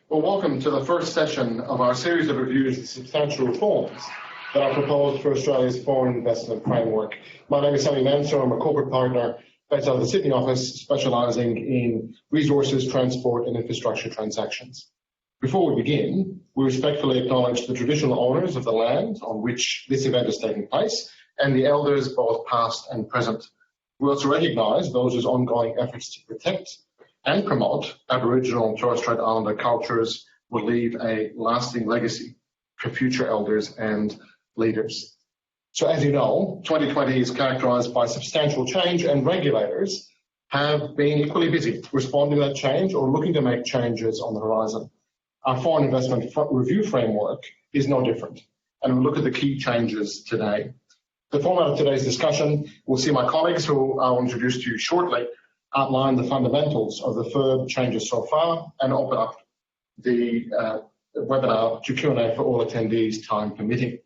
Well, welcome to the first session of our series of reviews of substantial reforms that are proposed for Australia's foreign investment framework. My name is Samy Mansour. I'm a corporate partner based out of the Sydney office, specialising in resources, transport and infrastructure transactions. Before we begin, we respectfully acknowledge the traditional owners of the land on which this event is taking place and the elders, both past and present. We also recognise those whose ongoing efforts to protect and promote Aboriginal and Torres Strait Islander cultures will leave a lasting legacy for future elders and leaders. So as you know, 2020 is characterised by substantial change, and regulators have been equally busy responding to that change or looking to make changes on the horizon. Our foreign investment review framework is no different, and we'll look at the key changes today. The format of today's discussion, we'll see my colleagues, who I'll introduce to you shortly, outline the fundamentals of the FIRB changes so far and open up the webinar to Q&A for all attendees, time permitting.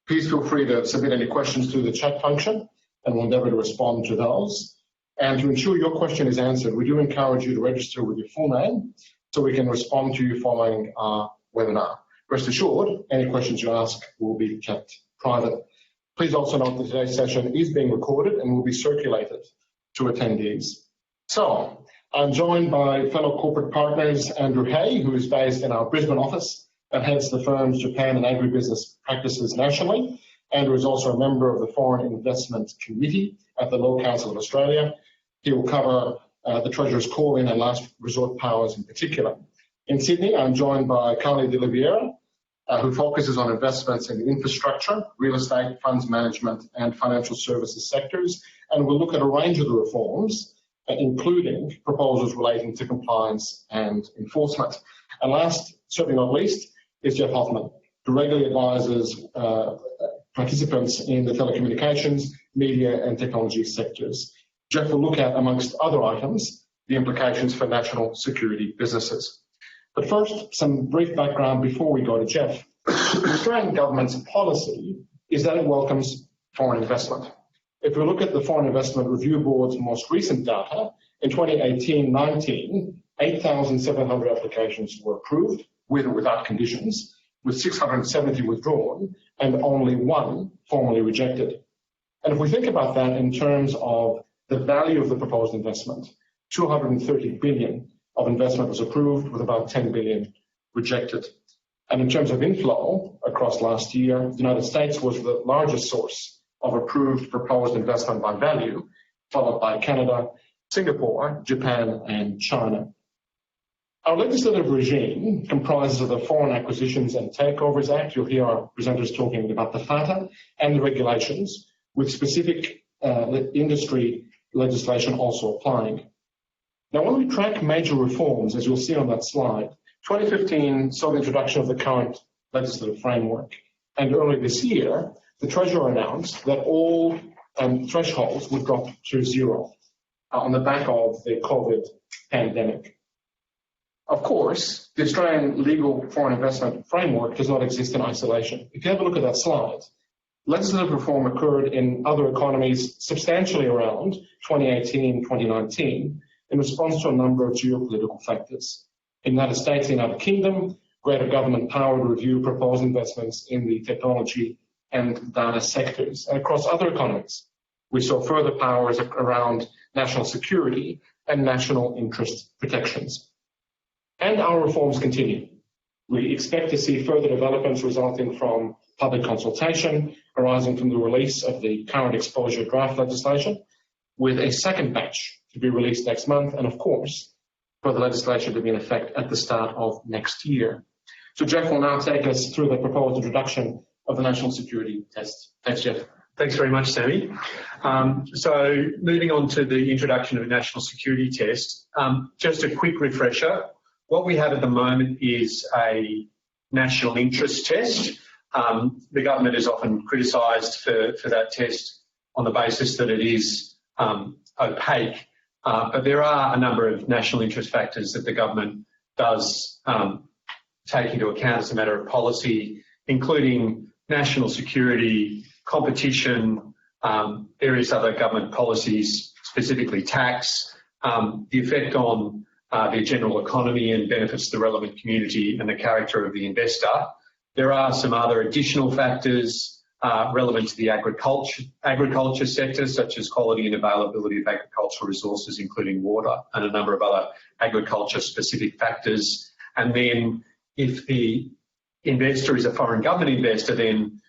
Please feel free to submit any questions through the chat function, and we'll endeavour to respond to those. And to ensure your question is answered, we do encourage you to register with your full name so we can respond to you following our webinar. Rest assured, any questions you ask will be kept private. Please also note that today's session is being recorded and will be circulated to attendees. So, I'm joined by fellow corporate partners Andrew Hay, who is based in our Brisbane office and heads the firm's Japan and agribusiness practices nationally. Andrew is also a member of the Foreign Investment Committee at the Law Council of Australia. He will cover the Treasurer's call-in and last resort powers in particular. In Sydney, I'm joined by Kylie Oliveira, who focuses on investments in infrastructure, real estate, funds management and financial services sectors, and we'll look at a range of the reforms, including proposals relating to compliance and enforcement. And last, certainly not least, is Geoff Hoffman, who regularly advises participants in the telecommunications, media and technology sectors. Geoff will look at, amongst other items, the implications for national security businesses. But first, some brief background before we go to Geoff. The Australian government's policy is that it welcomes foreign investment. If we look at the Foreign Investment Review Board's most recent data, in 2018-19, 8,700 applications were approved, with or without conditions, with 670 withdrawn and only one formally rejected. And if we think about that in terms of the value of the proposed investment, 230 billion of investment was approved, with about 10 billion rejected. And in terms of inflow across last year, the United States was the largest source of approved proposed investment by value, followed by Canada, Singapore, Japan and China. Our legislative regime comprises of the Foreign Acquisitions and Takeovers Act. You'll hear our presenters talking about the FATA and the regulations, with specific industry legislation also applying. Now, when we track major reforms, as you'll see on that slide, 2015 saw the introduction of the current legislative framework, and early this year, the Treasurer announced that all thresholds would drop to zero on the back of the COVID pandemic. Of course, the Australian legal foreign investment framework does not exist in isolation. If you have a look at that slide, legislative reform occurred in other economies substantially around 2018-2019 in response to a number of geopolitical factors. In the United States and the United Kingdom, greater government power to review proposed investments in the technology and data sectors. And across other economies, we saw further powers around national security and national interest protections. And our reforms continue. We expect to see further developments resulting from public consultation arising from the release of the current exposure draft legislation, with a second batch to be released next month, and of course, for the legislation to be in effect at the start of next year. So Geoff will now take us through the proposed introduction of the national security test. Thanks, Geoff. Thanks very much, Samy. So moving on to the introduction of a national security test, just a quick refresher. What we have at the moment is a national interest test. The government is often criticised for that test on the basis that it is opaque, but there are a number of national interest factors that the government does take into account as a matter of policy, including national security, competition, various other government policies, specifically tax, the effect on the general economy and benefits the relevant community and the character of the investor. There are some other additional factors relevant to the agriculture sector, such as quality and availability of agricultural resources, including water, and a number of other agriculture-specific factors. And then if the investor is a foreign government investor, then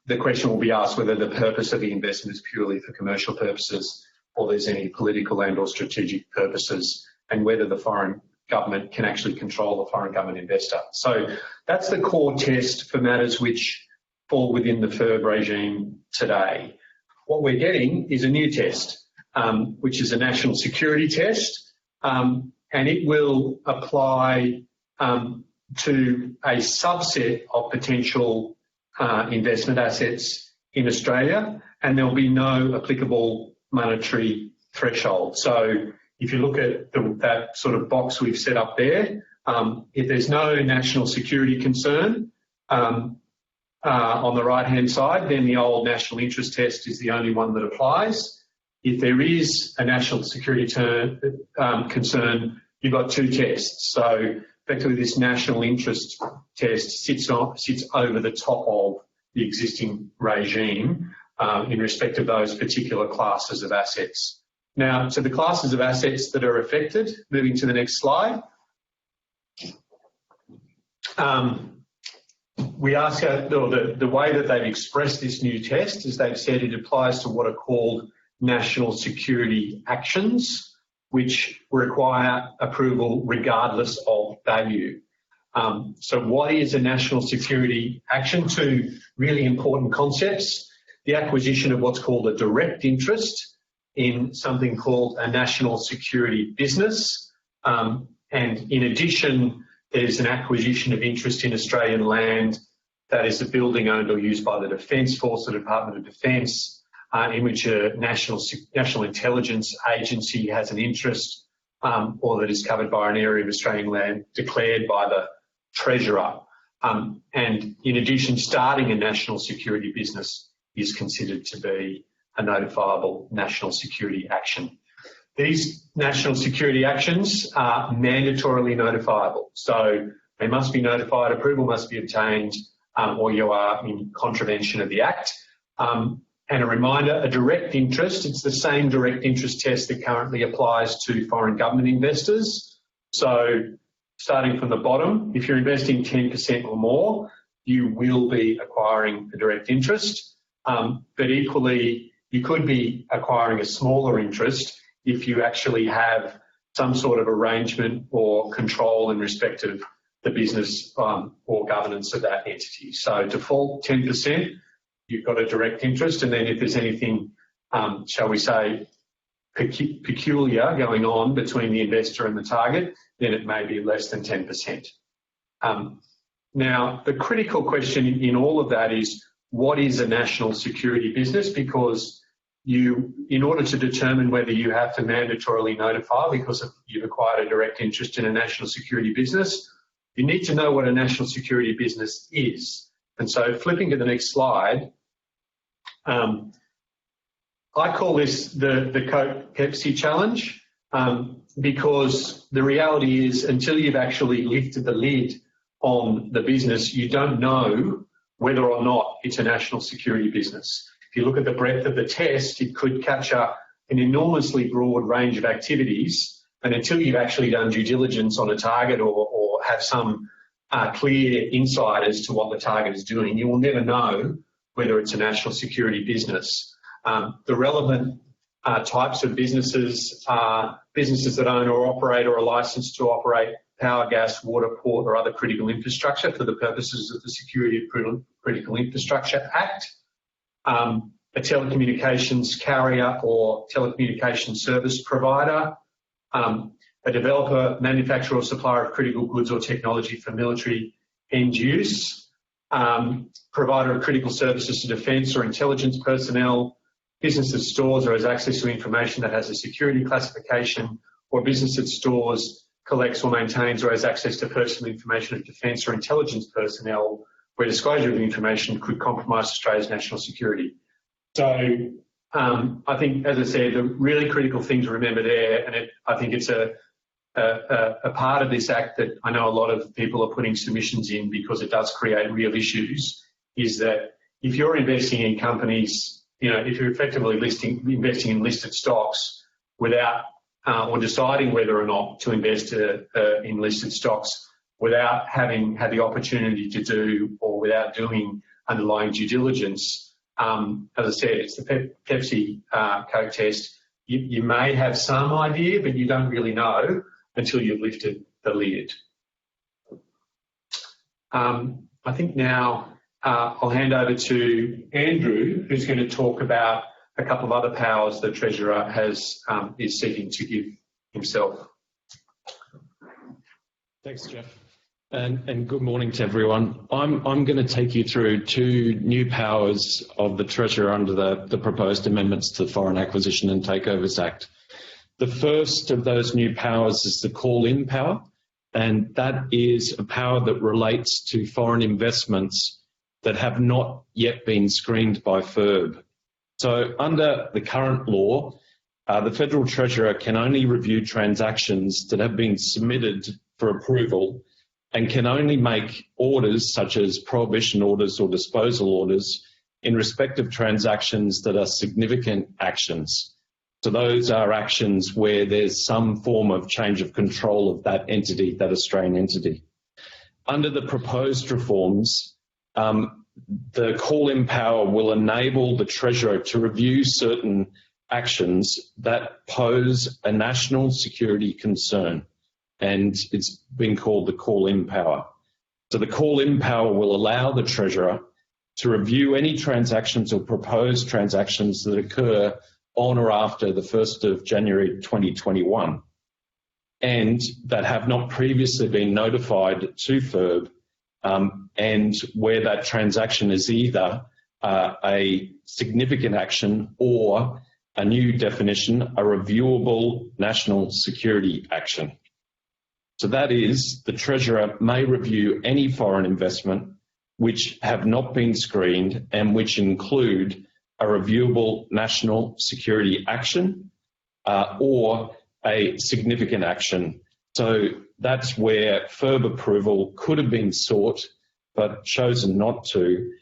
the question will be asked whether the purpose of the investment is purely for commercial purposes or there's any political and or strategic purposes, and whether the foreign government can actually control the foreign government investor. So that's the core test for matters which fall within the FIRB regime today. What we're getting is a new test, which is a national security test, and it will apply to a subset of potential investment assets in Australia, and there'll be no applicable monetary threshold. So if you look at that sort of box we've set up there, if there's no national security concern on the right-hand side, then the old national interest test is the only one that applies. If there is a national security concern, you've got two tests. So effectively, this national interest test sits over the top of the existing regime in respect of those particular classes of assets. Now, to the classes of assets that are affected, moving to the next slide. We ask, the way that they've expressed this new test is they've said it applies to what are called national security actions, which require approval regardless of value. So what is a national security action? Two really important concepts: the acquisition of what's called a direct interest in something called a national security business. And in addition, there's an acquisition of interest in Australian land that is a building owned or used by the Defence Force, the Department of Defence, in which a national intelligence agency has an interest, or that is covered by an area of Australian land declared by the Treasurer. And in addition, starting a national security business is considered to be a notifiable national security action. These national security actions are mandatorily notifiable. So they must be notified, approval must be obtained, or you are in contravention of the Act. And a reminder, a direct interest, it's the same direct interest test that currently applies to foreign government investors. So starting from the bottom, if you're investing 10% or more, you will be acquiring a direct interest. But equally, you could be acquiring a smaller interest if you actually have some sort of arrangement or control in respect of the business or governance of that entity. So default 10%, you've got a direct interest, and then if there's anything, shall we say, peculiar going on between the investor and the target, then it may be less than 10%. Now, the critical question in all of that is, what is a national security business? Because in order to determine whether you have to mandatorily notify because you've acquired a direct interest in a national security business, you need to know what a national security business is. And so flipping to the next slide, I call this the Coke Pepsi challenge, because the reality is, until you've actually lifted the lid on the business, you don't know whether or not it's a national security business. If you look at the breadth of the test, it could capture an enormously broad range of activities, and until you've actually done due diligence on a target or have some clear insight as to what the target is doing, you will never know whether it's a national security business. The relevant types of businesses are businesses that own or operate or are licensed to operate power, gas, water, port or other critical infrastructure for the purposes of the Security of Critical Infrastructure Act. A telecommunications carrier or telecommunications service provider, a developer, manufacturer or supplier of critical goods or technology for military end use, provider of critical services to defence or intelligence personnel, business that stores or has access to information that has a security classification, or business that stores, collects or maintains or has access to personal information of defence or intelligence personnel where disclosure of the information could compromise Australia's national security. So I think, as I said, the really critical thing to remember there, and I think it's a a part of this Act that I know a lot of people are putting submissions in because it does create real issues is that if you're investing in companies, if you're effectively investing in listed stocks without or deciding whether or not to invest in listed stocks without having had the opportunity to do or without doing underlying due diligence, as I said, it's the Pepsi Coke test. You may have some idea, but you don't really know until you've lifted the lid. I think now I'll hand over to Andrew, who's going to talk about a couple of other powers the Treasurer is seeking to give himself. Thanks, Geoff. And good morning to everyone. I'm going to take you through two new powers of the Treasurer under the proposed amendments to the Foreign Acquisition and Takeovers Act. The first of those new powers is the call-in power, and that is a power that relates to foreign investments that have not yet been screened by FIRB. So under the current law, the Federal Treasurer can only review transactions that have been submitted for approval and can only make orders such as prohibition orders or disposal orders in respect of transactions that are significant actions. So those are actions where there's some form of change of control of that entity, that Australian entity. Under the proposed reforms, the call-in power will enable the Treasurer to review certain actions that pose a national security concern, and it's been called the call-in power. So the call-in power will allow the Treasurer to review any transactions or proposed transactions that occur on or after the 1st of January 2021 and that have not previously been notified to FIRB, and where that transaction is either a significant action or a new definition, a reviewable national security action. So that is, the Treasurer may review any foreign investment which have not been screened and which include a reviewable national security action or a significant action. So that's where FIRB approval could have been sought but chosen not to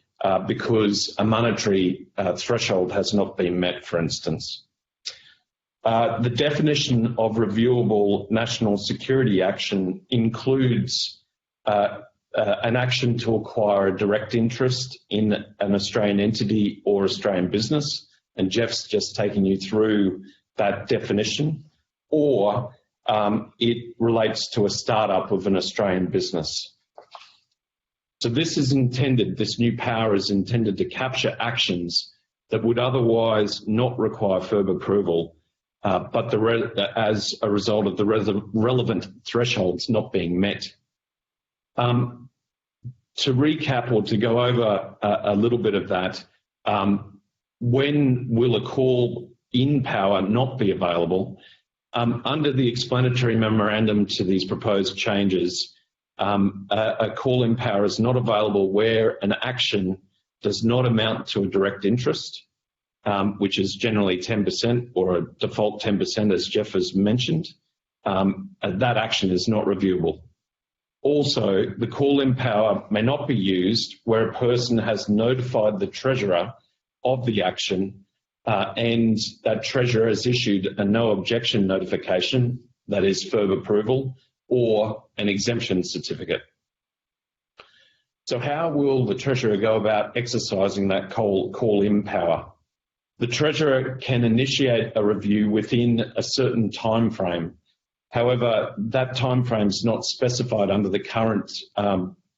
because a monetary threshold has not been met, for instance. The definition of reviewable national security action includes an action to acquire a direct interest in an Australian entity or Australian business, and Geoff's just taken you through that definition, or it relates to a startup of an Australian business. So this new power is intended to capture actions that would otherwise not require FIRB approval, but as a result of the relevant thresholds not being met. To recap or to go over a little bit of that, when will a call-in power not be available? Under the explanatory memorandum to these proposed changes, a call-in power is not available where an action does not amount to a direct interest, which is generally 10% or a default 10%, as Geoff has mentioned. That action is not reviewable. Also, the call-in power may not be used where a person has notified the Treasurer of the action and that Treasurer has issued a no objection notification, that is FIRB approval, or an exemption certificate. So how will the Treasurer go about exercising that call-in power? The Treasurer can initiate a review within a certain time frame. However, that time frame is not specified under the current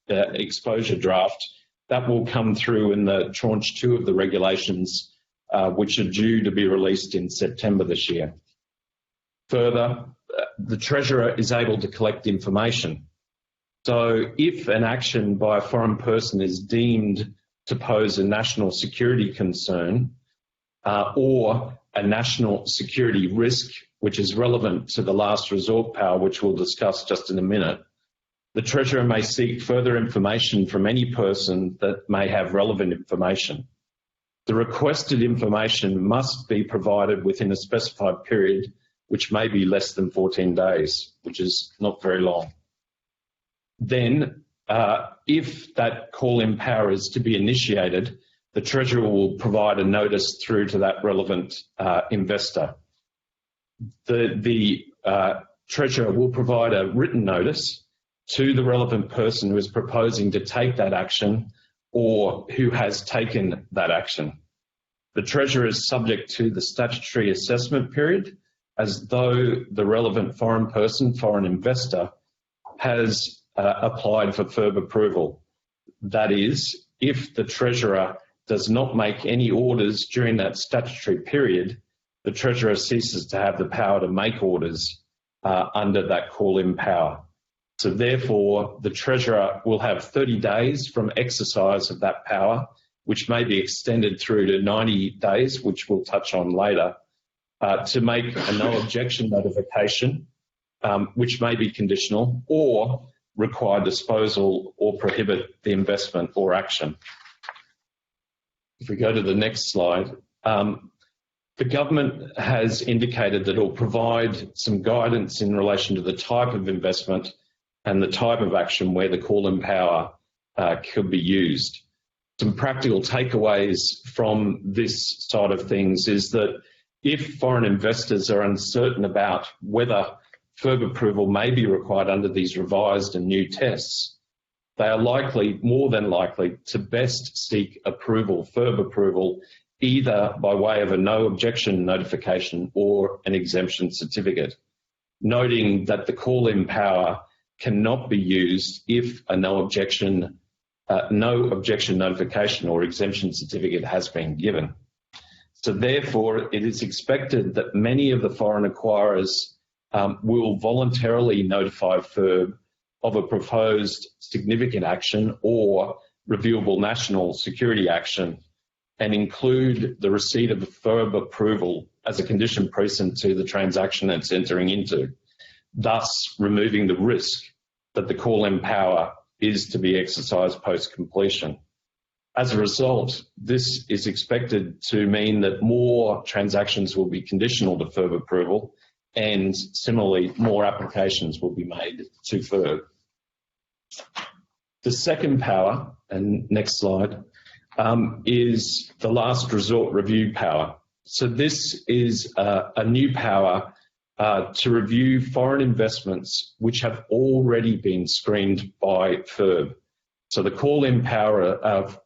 exposure draft. That will come through in the tranche 2 of the regulations, which are due to be released in September this year. Further, the Treasurer is able to collect information. So if an action by a foreign person is deemed to pose a national security concern or a national security risk, which is relevant to the last resort power, which we'll discuss just in a minute, the Treasurer may seek further information from any person that may have relevant information. The requested information must be provided within a specified period which may be less than 14 days, which is not very long. Then, if that call-in power is to be initiated, the Treasurer will provide a notice through to that relevant investor. The Treasurer will provide a written notice to the relevant person who is proposing to take that action or who has taken that action. The Treasurer is subject to the statutory assessment period as though the relevant foreign person, foreign investor, has applied for FIRB approval. That is, if the Treasurer does not make any orders during that statutory period, the Treasurer ceases to have the power to make orders under that call-in power. So therefore, the Treasurer will have 30 days from exercise of that power, which may be extended through to 90 days, which we'll touch on later, to make a no objection notification, which may be conditional, or require disposal or prohibit the investment or action. If we go to the next slide, the government has indicated that it will provide some guidance in relation to the type of investment and the type of action where the call-in power could be used. Some practical takeaways from this side of things is that if foreign investors are uncertain about whether FIRB approval may be required under these revised and new tests, they are likely, more than likely, to best seek approval, FIRB approval, either by way of a no objection notification or an exemption certificate, noting that the call-in power cannot be used if a no objection notification or exemption certificate has been given. So therefore, it is expected that many of the foreign acquirers will voluntarily notify FIRB of a proposed significant action or reviewable national security action and include the receipt of a FIRB approval as a condition precedent to the transaction it's entering into, thus removing the risk that the call-in power is to be exercised post-completion. As a result, this is expected to mean that more transactions will be conditional to FIRB approval, and similarly, more applications will be made to FIRB. The second power, and next slide, is the last resort review power. So this is a new power to review foreign investments which have already been screened by FIRB. So the call-in power of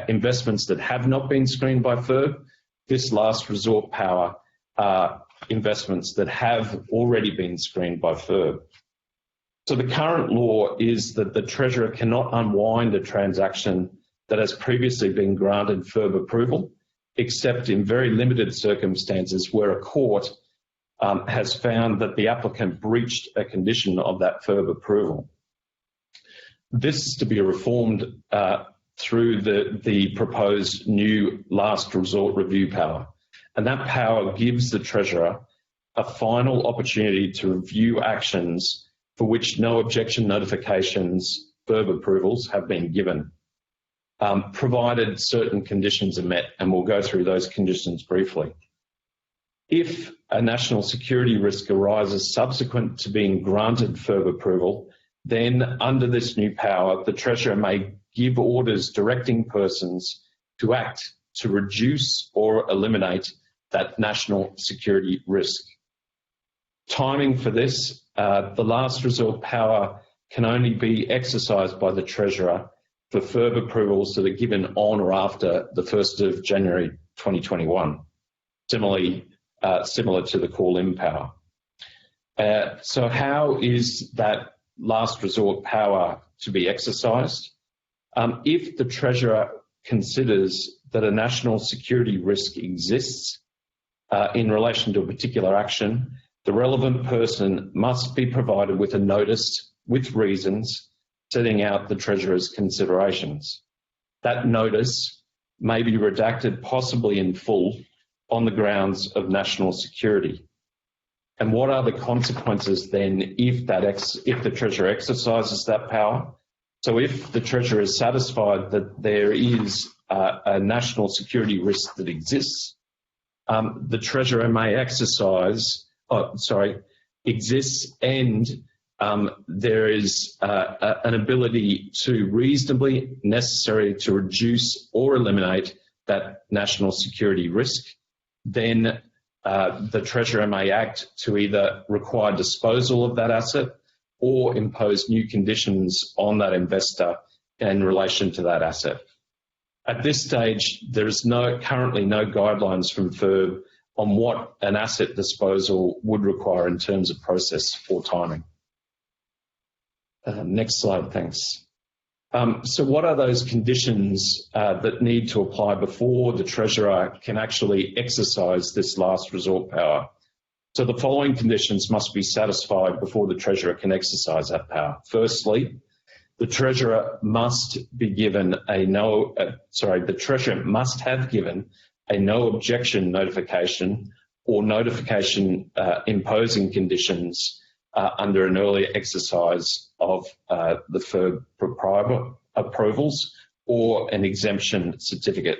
investments that have not been screened by FIRB, this last resort power are investments that have already been screened by FIRB. So the current law is that the Treasurer cannot unwind a transaction that has previously been granted FIRB approval, except in very limited circumstances where a court has found that the applicant breached a condition of that FIRB approval. This is to be reformed through the proposed new last resort review power. And that power gives the Treasurer a final opportunity to review actions for which no objection notifications, FIRB approvals, have been given, provided certain conditions are met, and we'll go through those conditions briefly. If a national security risk arises subsequent to being granted FIRB approval, then under this new power, the Treasurer may give orders directing persons to act to reduce or eliminate that national security risk. Timing for this, the last resort power can only be exercised by the Treasurer for FIRB approvals that are given on or after the 1st of January 2021, similar to the call-in power. So how is that last resort power to be exercised? If the Treasurer considers that a national security risk exists in relation to a particular action, the relevant person must be provided with a notice with reasons setting out the Treasurer's considerations. That notice may be redacted, possibly in full, on the grounds of national security. And what are the consequences then if the Treasurer exercises that power? So if the Treasurer is satisfied that there is a national security risk that exists, the Treasurer may exists, and there is an ability to reasonably necessary to reduce or eliminate that national security risk, then the Treasurer may act to either require disposal of that asset or impose new conditions on that investor in relation to that asset. At this stage, there is currently no guidelines from FIRB on what an asset disposal would require in terms of process or timing. Next slide, thanks. So what are those conditions that need to apply before the Treasurer can actually exercise this last resort power? So the following conditions must be satisfied before the Treasurer can exercise that power. Firstly, the Treasurer must be given the Treasurer must have given a no objection notification or notification imposing conditions under an earlier exercise of the FIRB approvals or an exemption certificate.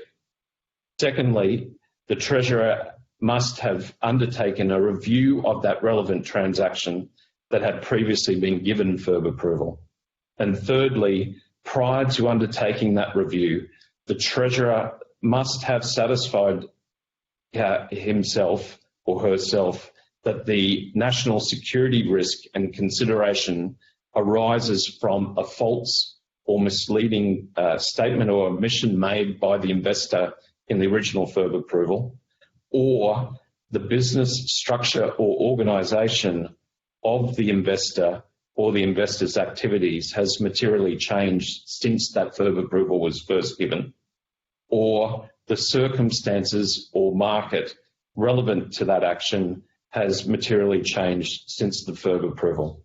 Secondly, the Treasurer must have undertaken a review of that relevant transaction that had previously been given FIRB approval. And thirdly, prior to undertaking that review, the Treasurer must have satisfied himself or herself that the national security risk and consideration arises from a false or misleading statement or omission made by the investor in the original FIRB approval, or the business structure or organisation of the investor or the investor's activities has materially changed since that FIRB approval was first given, or the circumstances or market relevant to that action has materially changed since the FIRB approval.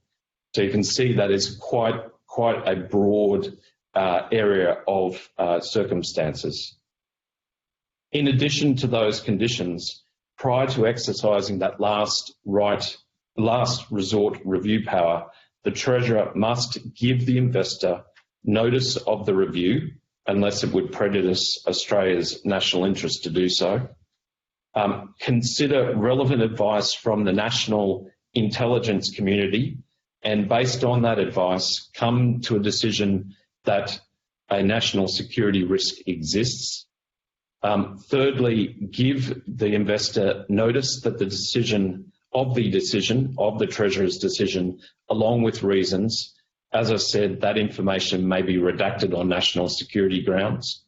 So you can see that is quite a broad area of circumstances. In addition to those conditions, prior to exercising that last resort review power, the Treasurer must give the investor notice of the review, unless it would prejudice Australia's national interest to do so. Consider relevant advice from the national intelligence community, and based on that advice, come to a decision that a national security risk exists. Thirdly, give the investor notice that the decision of the Treasurer's decision, along with reasons. As I said, that information may be redacted on national security grounds.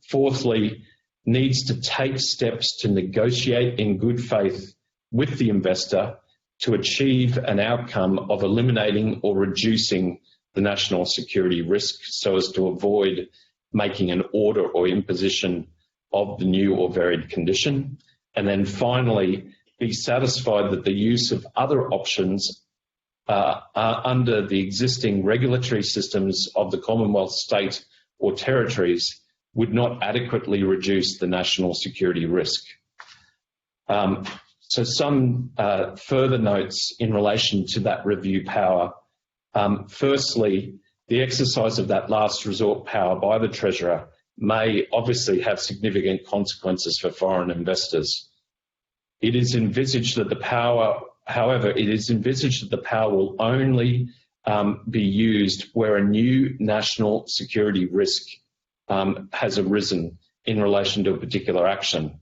Fourthly, needs to take steps to negotiate in good faith with the investor to achieve an outcome of eliminating or reducing the national security risk so as to avoid making an order or imposition of the new or varied condition. And then finally, be satisfied that the use of other options under the existing regulatory systems of the Commonwealth, state or territories would not adequately reduce the national security risk. So some further notes in relation to that review power. Firstly, the exercise of that last resort power by the Treasurer may obviously have significant consequences for foreign investors. It is envisaged that the power, however, will only be used where a new national security risk has arisen in relation to a particular action.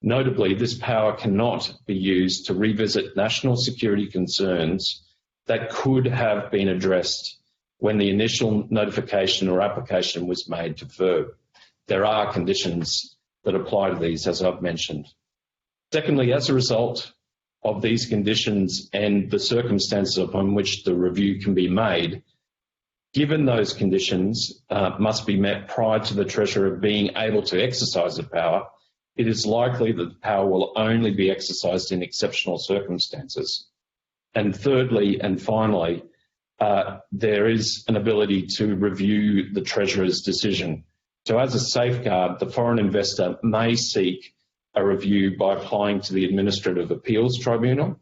Notably, this power cannot be used to revisit national security concerns that could have been addressed when the initial notification or application was made to FIRB. There are conditions that apply to these, as I've mentioned. Secondly, as a result of these conditions and the circumstances upon which the review can be made, given those conditions must be met prior to the Treasurer being able to exercise the power, it is likely that the power will only be exercised in exceptional circumstances. And thirdly and finally, there is an ability to review the Treasurer's decision. So as a safeguard, the foreign investor may seek a review by applying to the Administrative Appeals Tribunal.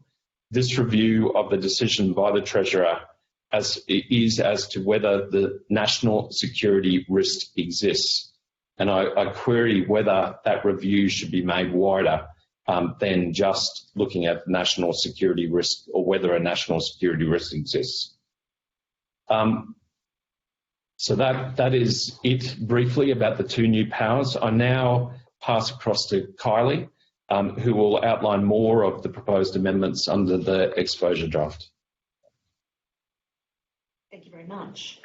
This review of the decision by the Treasurer as to whether the national security risk exists. And I query whether that review should be made wider than just looking at national security risk or whether a national security risk exists. So that is it briefly about the two new powers. I now pass across to Kylie, who will outline more of the proposed amendments under the exposure draft. Thank you very much.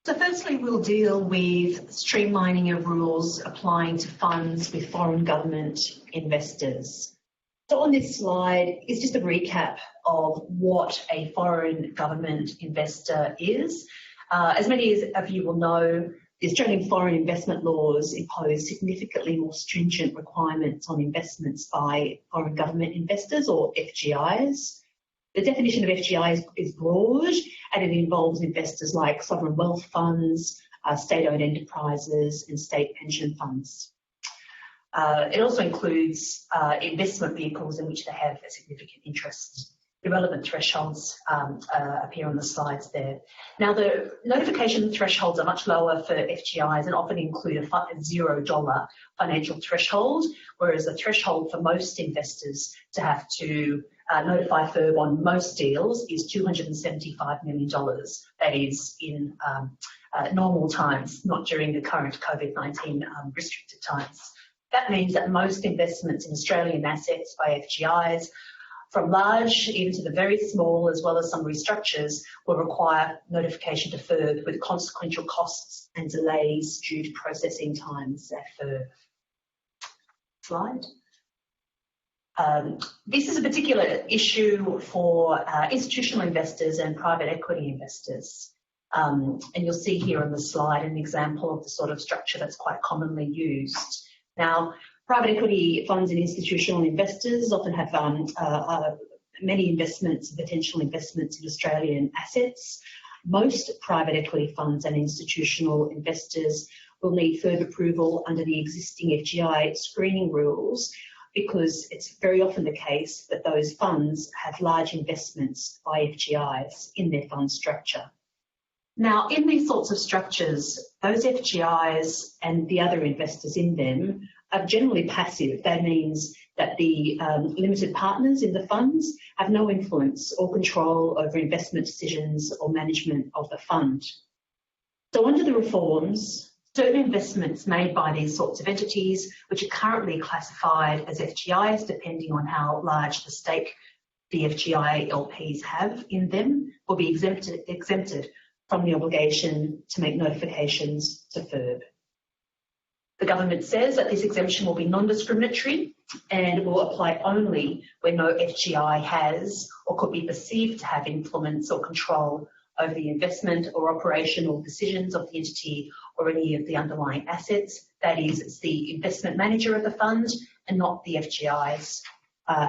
So firstly, we'll deal with streamlining of rules applying to funds with foreign government investors. So on this slide is just a recap of what a foreign government investor is. As many of you will know, the Australian foreign investment laws impose significantly more stringent requirements on investments by foreign government investors, or FGIs. The definition of FGI is broad, and it involves investors like sovereign wealth funds, state-owned enterprises and state pension funds. It also includes investment vehicles in which they have a significant interest. The relevant thresholds appear on the slides there. Now, the notification thresholds are much lower for FGIs and often include a $0 financial threshold, whereas the threshold for most investors to have to notify FIRB on most deals is $275 million. That is in normal times, not during the current COVID-19 restricted times. That means that most investments in Australian assets by FGIs, from large even to the very small, as well as some restructures, will require notification to FIRB with consequential costs and delays due to processing times at FIRB. Slide. This is a particular issue for institutional investors and private equity investors. And you'll see here on the slide an example of the sort of structure that's quite commonly used. Now, private equity funds and institutional investors often have many investments, potential investments in Australian assets. Most private equity funds and institutional investors will need FIRB approval under the existing FGI screening rules, because it's very often the case that those funds have large investments by FGIs in their fund structure. Now, in these sorts of structures, those FGIs and the other investors in them are generally passive. That means that the limited partners in the funds have no influence or control over investment decisions or management of the fund. So under the reforms, certain investments made by these sorts of entities, which are currently classified as FGIs, depending on how large the stake the FGI LPs have in them, will be exempted from the obligation to make notifications to FIRB. The government says that this exemption will be non-discriminatory and will apply only when no FGI has or could be perceived to have influence or control over the investment or operational decisions of the entity or any of the underlying assets. That is, it's the investment manager of the fund and not the FGIs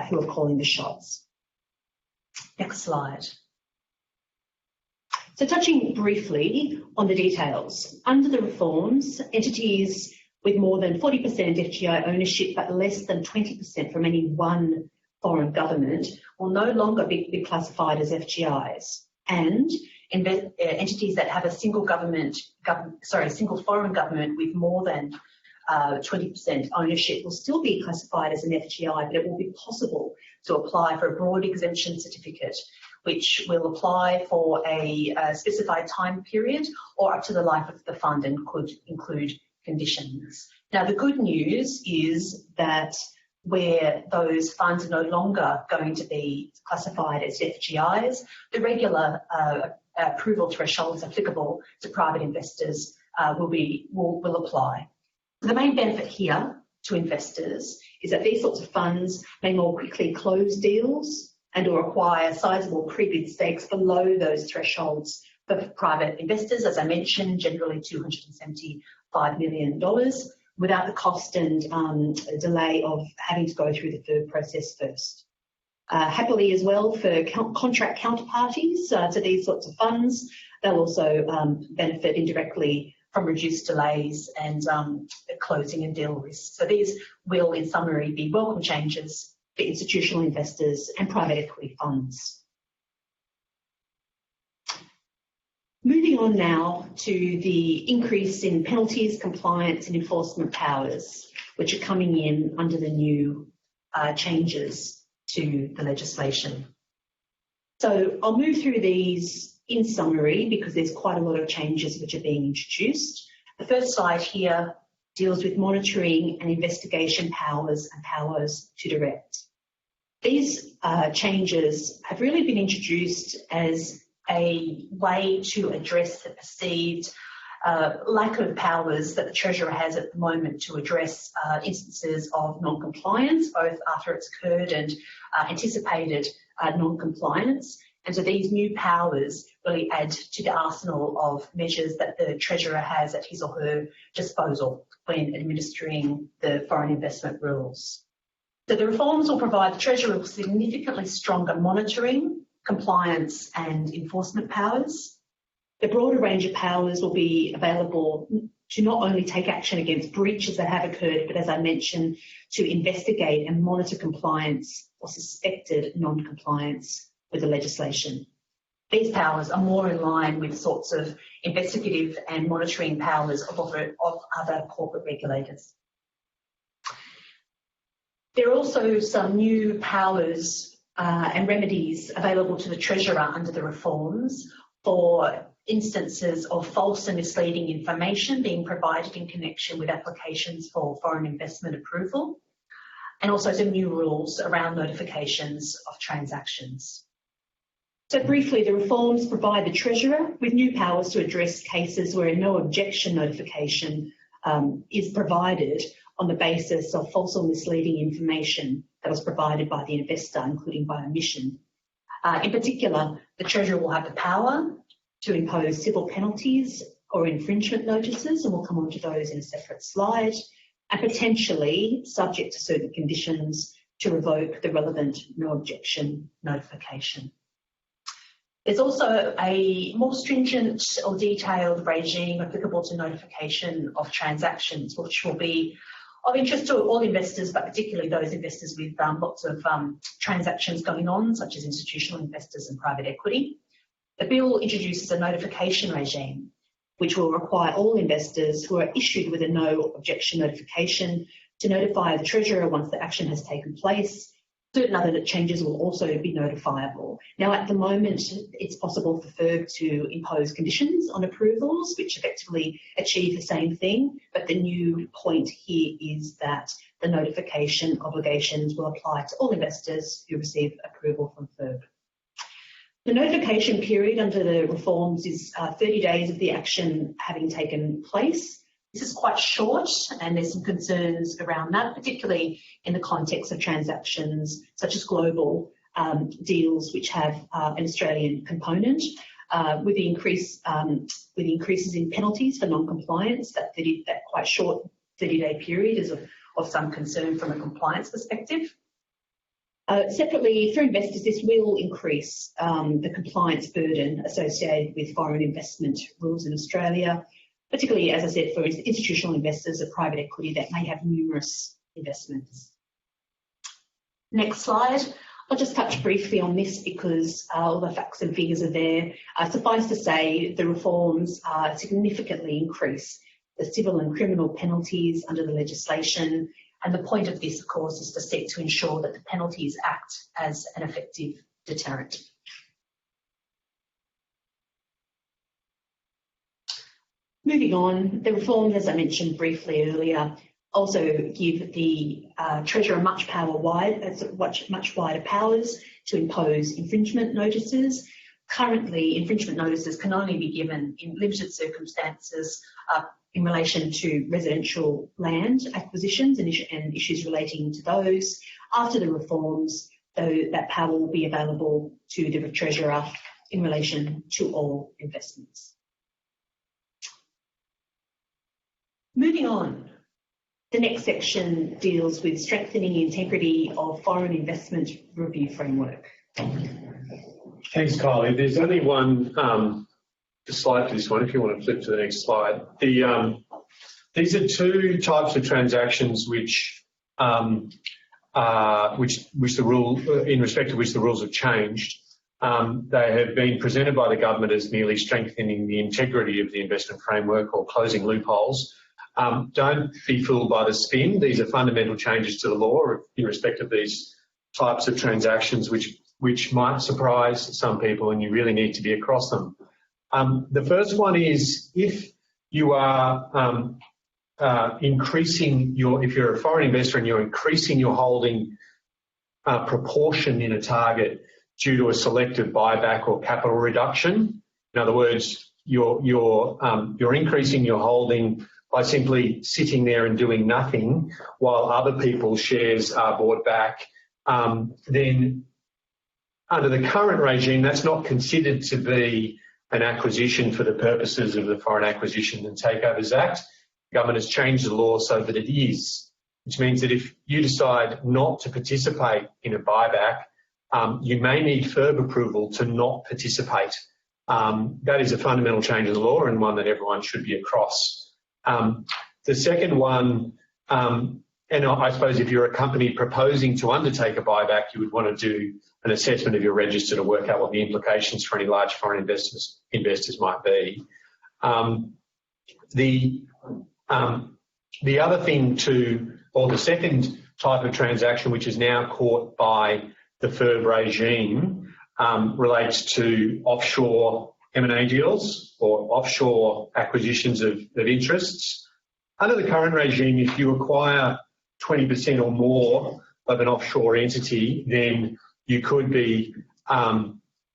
who are calling the shots. Next slide. So touching briefly on the details. Under the reforms, entities with more than 40% FGI ownership but less than 20% from any one foreign government will no longer be classified as FGIs, and entities that have a single foreign government with more than 20% ownership will still be classified as an FGI, but it will be possible to apply for a broad exemption certificate, which will apply for a specified time period or up to the life of the fund and could include conditions. Now, the good news is that where those funds are no longer going to be classified as FGIs, the regular approval thresholds applicable to private investors will apply. The main benefit here to investors is that these sorts of funds may more quickly close deals and or acquire sizable pre-bid stakes below those thresholds for private investors, as I mentioned, generally $275 million, without the cost and delay of having to go through the FIRB process first. Happily as well for contract counterparties to these sorts of funds, they'll also benefit indirectly from reduced delays and closing and deal risks. So these will, in summary, be welcome changes for institutional investors and private equity funds. Moving on now to the increase in penalties, compliance and enforcement powers, which are coming in under the new changes to the legislation. So I'll move through these in summary because there's quite a lot of changes which are being introduced. The first slide here deals with monitoring and investigation powers and powers to direct. These changes have really been introduced as a way to address the perceived lack of powers that the Treasurer has at the moment to address instances of non-compliance, both after it's occurred and anticipated non-compliance. And so these new powers really add to the arsenal of measures that the Treasurer has at his or her disposal when administering the foreign investment rules. So the reforms will provide the Treasurer with significantly stronger monitoring, compliance and enforcement powers. The broader range of powers will be available to not only take action against breaches that have occurred, but as I mentioned, to investigate and monitor compliance or suspected non-compliance with the legislation. These powers are more in line with sorts of investigative and monitoring powers of other corporate regulators. There are also some new powers and remedies available to the Treasurer under the reforms for instances of false and misleading information being provided in connection with applications for foreign investment approval, and also some new rules around notifications of transactions. So briefly, the reforms provide the Treasurer with new powers to address cases where a no objection notification is provided on the basis of false or misleading information that was provided by the investor, including by omission. In particular, the Treasurer will have the power to impose civil penalties or infringement notices, and we'll come on to those in a separate slide, and potentially, subject to certain conditions, to revoke the relevant no objection notification. There's also a more stringent or detailed regime applicable to notification of transactions, which will be of interest to all investors, but particularly those investors with lots of transactions going on, such as institutional investors and private equity. The bill introduces a notification regime, which will require all investors who are issued with a no objection notification to notify the Treasurer once the action has taken place. Certain other changes will also be notifiable. Now, at the moment, it's possible for FIRB to impose conditions on approvals, which effectively achieve the same thing, but the new point here is that the notification obligations will apply to all investors who receive approval from FIRB. The notification period under the reforms is 30 days of the action having taken place. This is quite short, and there's some concerns around that, particularly in the context of transactions such as global deals which have an Australian component. With the increases in penalties for non-compliance, that quite short 30-day period is of some concern from a compliance perspective. Separately, for investors, this will increase the compliance burden associated with foreign investment rules in Australia, particularly, as I said, for institutional investors of private equity that may have numerous investments. Next slide. I'll just touch briefly on this because all the facts and figures are there. Suffice to say, the reforms significantly increase the civil and criminal penalties under the legislation, and the point of this, of course, is to seek to ensure that the penalties act as an effective deterrent. Moving on, the reforms, as I mentioned briefly earlier, also give the Treasurer much wider powers to impose infringement notices. Currently, infringement notices can only be given in limited circumstances in relation to residential land acquisitions and issues relating to those. After the reforms, though, that power will be available to the Treasurer in relation to all investments. Moving on, the next section deals with strengthening the integrity of foreign investment review framework. Thanks, Kylie. There's only one slide for this one, if you want to flip to the next slide. These are two types of transactions which the rule, in respect to which the rules have changed. They have been presented by the government as merely strengthening the integrity of the investment framework or closing loopholes. Don't be fooled by the spin. These are fundamental changes to the law in respect of these types of transactions, which might surprise some people, and you really need to be across them. The first one is if you are if you're a foreign investor and you're increasing your holding proportion in a target due to a selective buyback or capital reduction. In other words, you're increasing your holding by simply sitting there and doing nothing while other people's shares are bought back, then under the current regime, that's not considered to be an acquisition for the purposes of the Foreign Acquisition and Takeovers Act. The government has changed the law so that it is, which means that if you decide not to participate in a buyback, you may need FIRB approval to not participate. That is a fundamental change in the law and one that everyone should be across. The second one, and I suppose if you're a company proposing to undertake a buyback, you would want to do an assessment of your register to work out what the implications for any large foreign investors might be. The other thing or the second type of transaction which is now caught by the FIRB regime relates to offshore M&A deals or offshore acquisitions of interests. Under the current regime, if you acquire 20% or more of an offshore entity, then you could be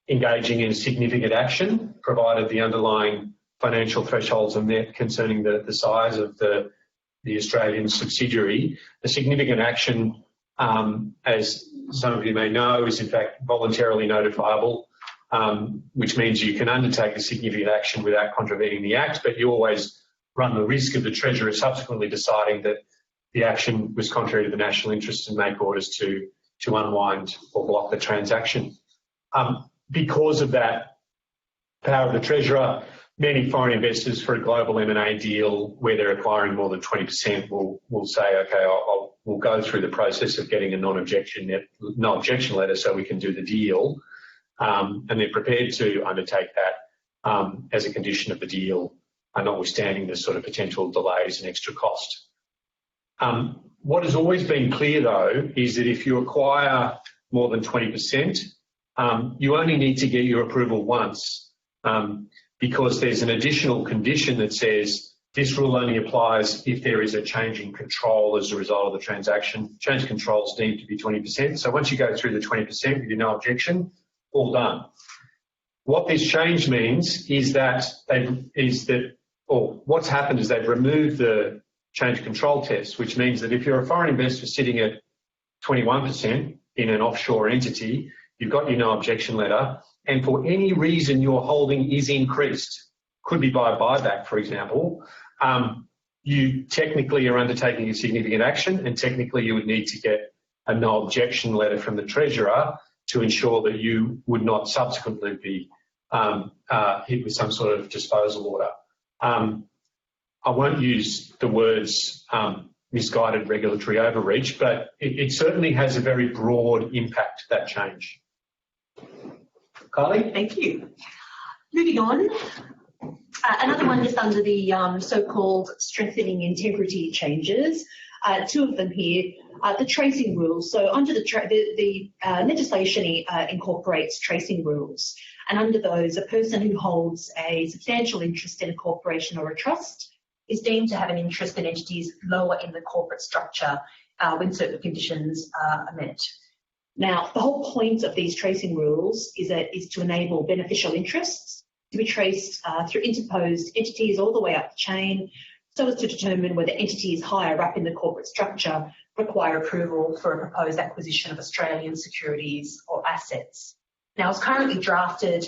engaging in significant action, provided the underlying financial thresholds are met concerning the size of the Australian subsidiary. A significant action, as some of you may know, is in fact voluntarily notifiable, which means you can undertake a significant action without contravening the Act, but you always run the risk of the Treasurer subsequently deciding that the action was contrary to the national interest and make orders to unwind or block the transaction. Because of that power of the Treasurer, many foreign investors for a global M&A deal where they're acquiring more than 20% will say, okay, we'll go through the process of getting a no-objection letter so we can do the deal. And they're prepared to undertake that as a condition of the deal, notwithstanding the sort of potential delays and extra cost. What has always been clear, though, is that if you acquire more than 20%, you only need to get your approval once, because there's an additional condition that says this rule only applies if there is a change in control as a result of the transaction. Change of control is deemed to be 20%. So once you go through the 20% with no objection, all done. What this change means is what's happened is they've removed the change of control test, which means that if you're a foreign investor sitting at 21% in an offshore entity, you've got your no objection letter, and for any reason your holding is increased, could be by a buyback, for example, you technically are undertaking a significant action, and technically you would need to get a no objection letter from the Treasurer to ensure that you would not subsequently be hit with some sort of disposal order. I won't use the words misguided regulatory overreach, but it certainly has a very broad impact, that change. Kylie? Thank you. Moving on. Another one just under the so-called strengthening integrity changes. Two of them here. The tracing rules. So under the legislation incorporates tracing rules. And under those, a person who holds a substantial interest in a corporation or a trust is deemed to have an interest in entities lower in the corporate structure when certain conditions are met. Now, the whole point of these tracing rules is to enable beneficial interests to be traced through interposed entities all the way up the chain, so as to determine whether entities higher up in the corporate structure require approval for a proposed acquisition of Australian securities or assets. Now, as currently drafted,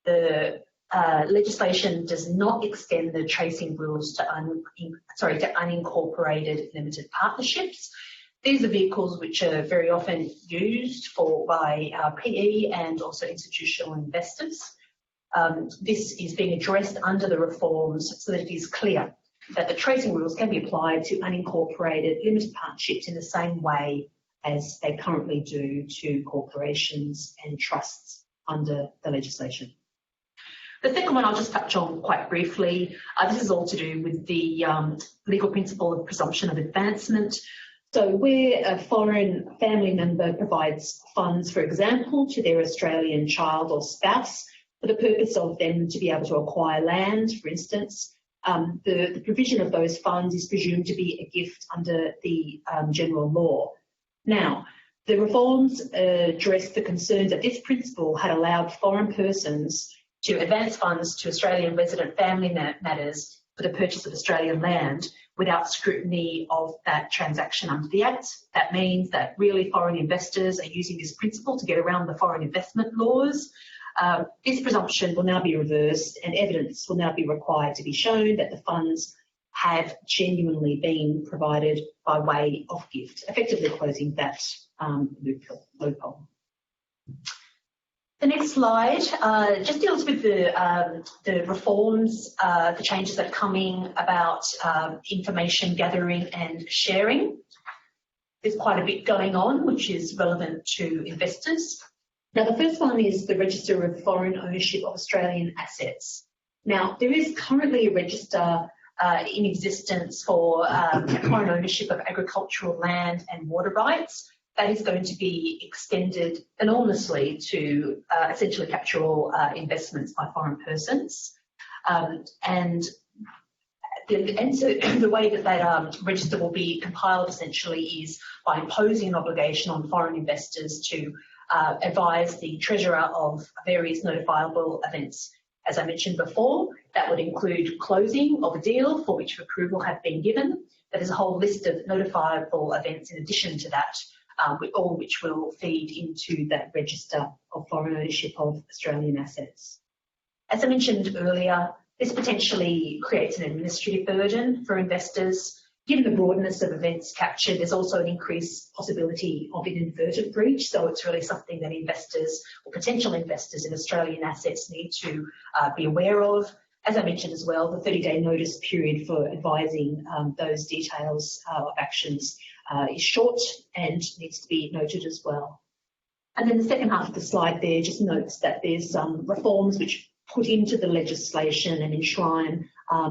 the legislation does not extend the tracing rules to unincorporated limited partnerships. These are vehicles which are very often used by PE and also institutional investors. This is being addressed under the reforms so that it is clear that the tracing rules can be applied to unincorporated limited partnerships in the same way as they currently do to corporations and trusts under the legislation. The second one I'll just touch on quite briefly. This is all to do with the legal principle of presumption of advancement. So where a foreign family member provides funds, for example, to their Australian child or spouse for the purpose of them to be able to acquire land, for instance, the provision of those funds is presumed to be a gift under the general law. Now, the reforms address the concerns that this principle had allowed foreign persons to advance funds to Australian resident family matters for the purchase of Australian land without scrutiny of that transaction under the Act. That means that really foreign investors are using this principle to get around the foreign investment laws. This presumption will now be reversed and evidence will now be required to be shown that the funds have genuinely been provided by way of gift, effectively closing that loophole. The next slide just deals with the reforms, the changes that are coming about information gathering and sharing. There's quite a bit going on which is relevant to investors. Now, the first one is the Register of Foreign Ownership of Australian Assets. Now, there is currently a register in existence for foreign ownership of agricultural land and water rights. That is going to be extended enormously to essentially capture all investments by foreign persons. And the way that register will be compiled essentially is by imposing an obligation on foreign investors to advise the Treasurer of various notifiable events. As I mentioned before, that would include closing of a deal for which approval had been given. There's a whole list of notifiable events in addition to that, all which will feed into that register of foreign ownership of Australian assets. As I mentioned earlier, this potentially creates an administrative burden for investors. Given the broadness of events captured, there's also an increased possibility of inadvertent breach, so it's really something that investors or potential investors in Australian assets need to be aware of. As I mentioned as well, the 30-day notice period for advising those details of actions is short and needs to be noted as well. And then the second half of the slide there just notes that there's some reforms which put into the legislation and enshrine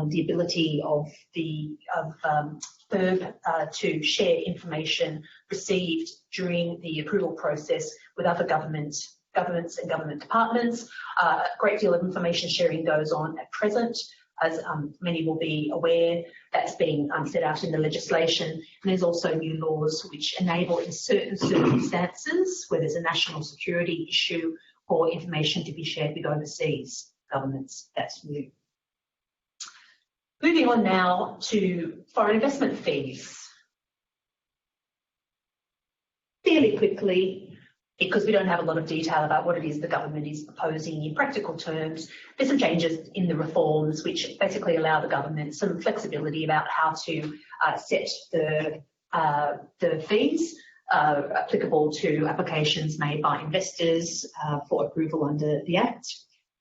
the ability of FIRB to share information received during the approval process with other governments and government departments. A great deal of information sharing goes on at present. As many will be aware, that's being set out in the legislation. And there's also new laws which enable in certain circumstances where there's a national security issue for information to be shared with overseas governments. That's new. Moving on now to foreign investment fees. Fairly quickly, because we don't have a lot of detail about what it is the government is proposing in practical terms, there's some changes in the reforms which basically allow the government some flexibility about how to set the fees applicable to applications made by investors for approval under the Act.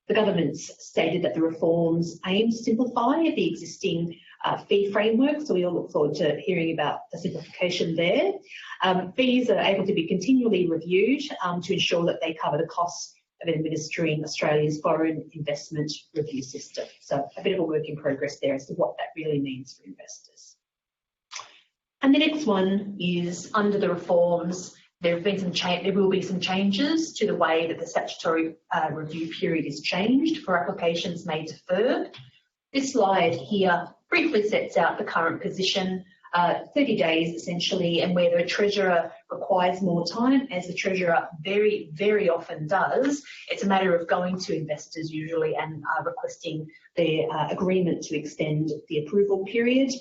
The government's stated that the reforms aim to simplify the existing fee framework, so we all look forward to hearing about the simplification there. Fees are able to be continually reviewed to ensure that they cover the costs of administering Australia's foreign investment review system. So a bit of a work in progress there as to what that really means for investors. And the next one is under the reforms. There will be some changes to the way that the statutory review period is changed for applications made to FIRB. This slide here briefly sets out the current position, 30 days essentially, and where the Treasurer requires more time, as the Treasurer very, very often does. It's a matter of going to investors usually and requesting their agreement to extend the approval period.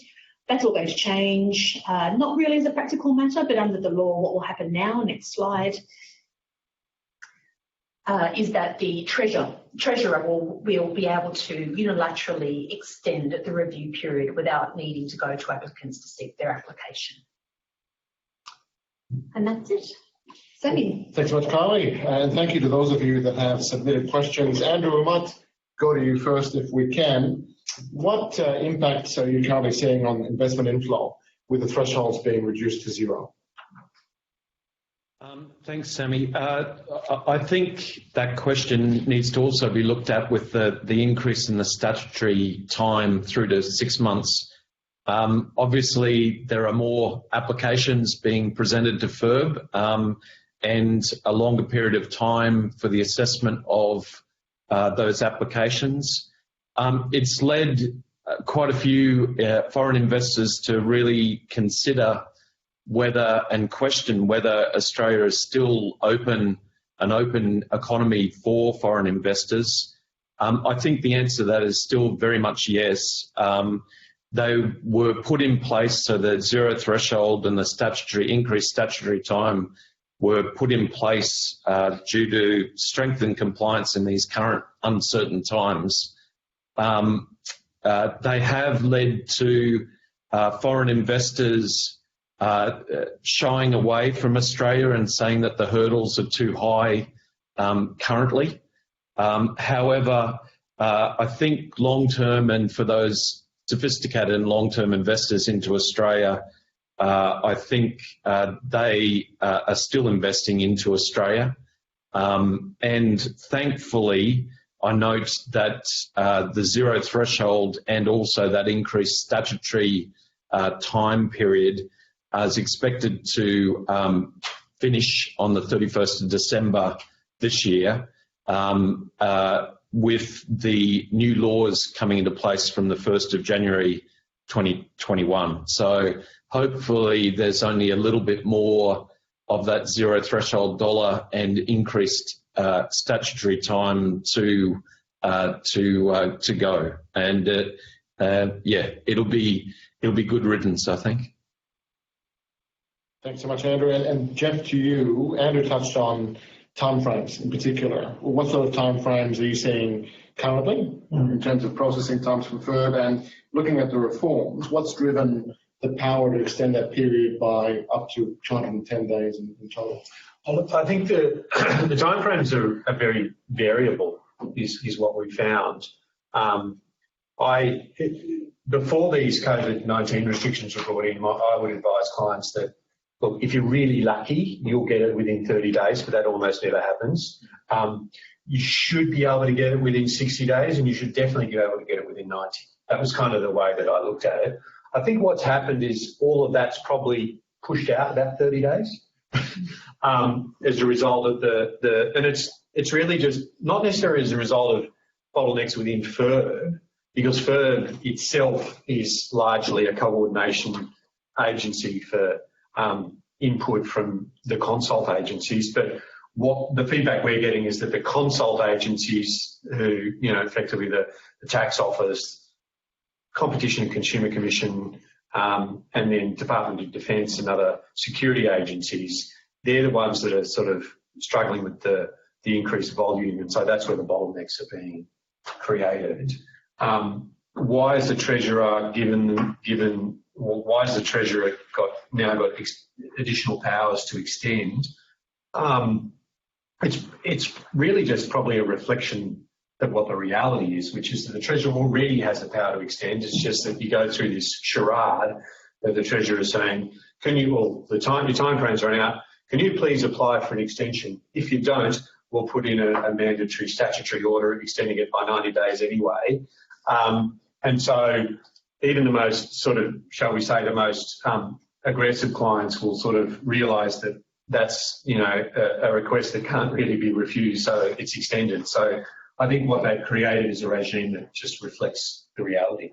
That's all going to change, not really as a practical matter, but under the law, what will happen now, next slide, is that the Treasurer will be able to unilaterally extend the review period without needing to go to applicants to seek their application. And that's it. Samy. Thanks so much, Kylie, and thank you to those of you that have submitted questions. Andrew, we might go to you first if we can. What impacts are you currently seeing on investment inflow with the thresholds being reduced to zero? Thanks, Samy. I think that question needs to also be looked at with the increase in the statutory time through to 6 months. Obviously, there are more applications being presented to FIRB and a longer period of time for the assessment of those applications. It's led quite a few foreign investors to really consider whether and question whether Australia is still an open economy for foreign investors. I think the answer to that is still very much yes. They were put in place so the zero threshold and the increased statutory time were put in place due to strengthen compliance in these current uncertain times. They have led to foreign investors shying away from Australia and saying that the hurdles are too high currently. However, I think long-term, and for those sophisticated and long-term investors into Australia, I think they are still investing into Australia. And thankfully, I note that the zero threshold and also that increased statutory time period is expected to finish on the 31st of December this year, with the new laws coming into place from the 1st of January 2021. So hopefully there's only a little bit more of that zero threshold dollar and increased statutory time to go. And yeah, it'll be good riddance, I think. Thanks so much, Andrew. And Geoff, to you, Andrew touched on timeframes in particular. What sort of timeframes are you seeing currently in terms of processing times from FIRB, and looking at the reforms, what's driven the power to extend that period by up to 210 days in total? I think the timeframes are very variable, is what we found. Before these COVID-19 restrictions were brought in, I would advise clients that, look, if you're really lucky, you'll get it within 30 days, but that almost never happens. You should be able to get it within 60 days, and you should definitely be able to get it within 90. That was kind of the way that I looked at it. I think what's happened is all of that's probably pushed out about 30 days as a result of and it's really just not necessarily as a result of bottlenecks within FIRB, because FIRB itself is largely a coordination agency for input from the consult agencies. But what the feedback we're getting is that the consult agencies, who, effectively the Tax Office, Competition and Consumer Commission, and then Department of Defence and other security agencies, they're the ones that are sort of struggling with the increased volume, and so that's where the bottlenecks are being created. Why is the Treasurer why has the Treasurer now got additional powers to extend? It's really just probably a reflection of what the reality is, which is that the Treasurer already has the power to extend. It's just that you go through this charade that the Treasurer is saying, your time frames are out, can you please apply for an extension? If you don't, we'll put in a mandatory statutory order extending it by 90 days anyway. And so even the most sort of, shall we say, the most aggressive clients will sort of realise that that's, a request that can't really be refused, so it's extended. So I think what they've created is a regime that just reflects the reality.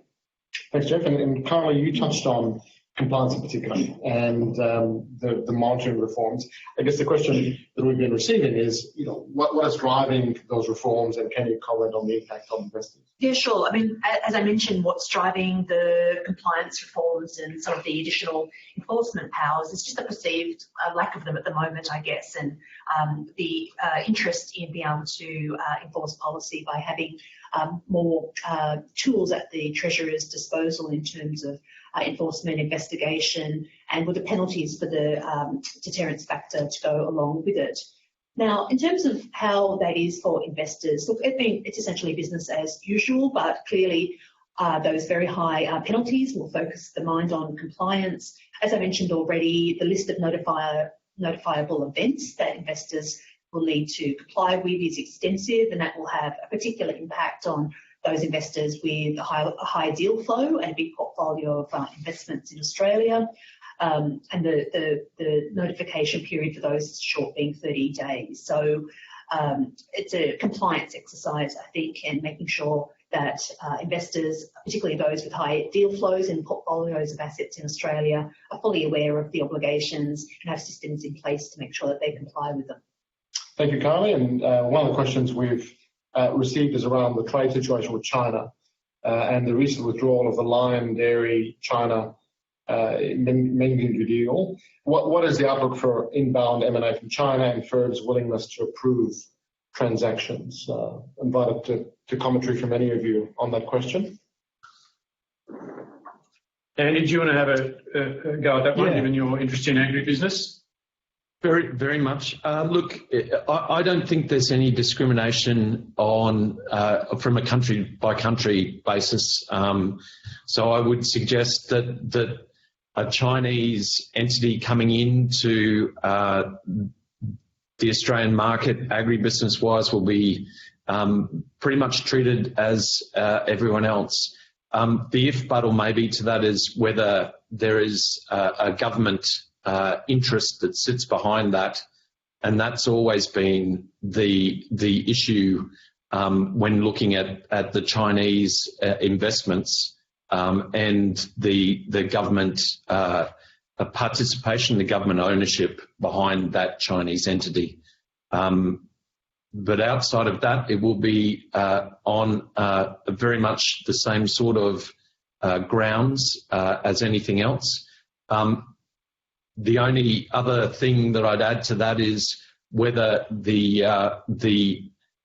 Thanks, Geoff. And Kylie, you touched on compliance in particular and the monitoring reforms. I guess the question that we've been receiving is, what is driving those reforms, and can you comment on the impact on investors? Yeah, sure. I mean, as I mentioned, what's driving the compliance reforms and some of the additional enforcement powers is just a perceived lack of them at the moment, I guess, and the interest in being able to enforce policy by having more tools at the Treasurer's disposal in terms of enforcement, investigation, and with the penalties for the deterrence factor to go along with it. Now, in terms of how that is for investors, look, it's essentially business as usual, but clearly those very high penalties will focus the mind on compliance. As I mentioned already, the list of notifier notifiable events that investors will need to comply with is extensive, and that will have a particular impact on those investors with a high deal flow and a big portfolio of investments in Australia. And the notification period for those is short, being 30 days. So it's a compliance exercise, I think, and making sure that investors, particularly those with high deal flows and portfolios of assets in Australia, are fully aware of the obligations and have systems in place to make sure that they comply with them. Thank you, Kylie. And one of the questions we've received is around the trade situation with China and the recent withdrawal of the Lion Dairy China Mengdu deal. What is the outlook for inbound M&A from China and FIRB's willingness to approve transactions? Invited to commentary from any of you on that question. Andy, do you want to have a go at that one, given your interest in agribusiness? Very, very much. Look, I don't think there's any discrimination on from a country-by-country basis. So I would suggest that a Chinese entity coming into the Australian market, agribusiness-wise, will be pretty much treated as everyone else. The if, but, or maybe to that is whether there is a government interest that sits behind that, and that's always been the issue when looking at the Chinese investments and the government participation, the government ownership behind that Chinese entity. But outside of that, it will be on very much the same sort of grounds as anything else. The only other thing that I'd add to that is whether the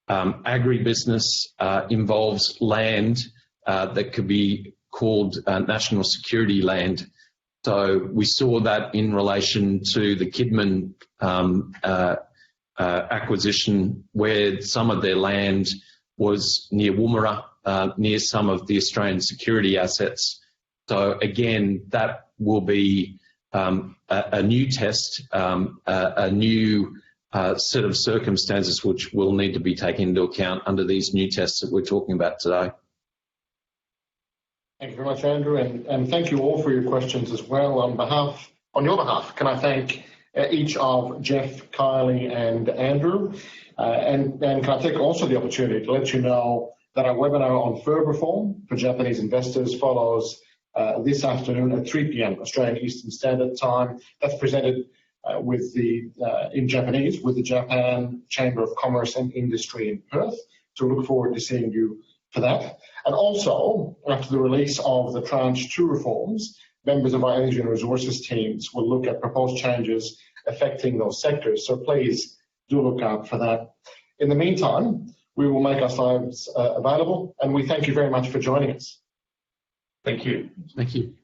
agribusiness involves land that could be called national security land. So we saw that in relation to the Kidman acquisition, where some of their land was near Woomera, near some of the Australian security assets. So again, that will be a new test, a new set of circumstances which will need to be taken into account under these new tests that we're talking about today. Thank you very much, Andrew, and thank you all for your questions as well. On your behalf, can I thank each of Geoff, Kylie, and Andrew, and can I take also the opportunity to let you know that our webinar on FIRB reform for Japanese investors follows this afternoon at 3 p.m. Australian Eastern Standard Time. That's presented in Japanese with the Japan Chamber of Commerce and Industry in Perth. So we look forward to seeing you for that. And also, after the release of the Tranche 2 reforms, members of our energy and resources teams will look at proposed changes affecting those sectors. So please do look out for that. In the meantime, we will make our slides available, and we thank you very much for joining us. Thank you. Thank you.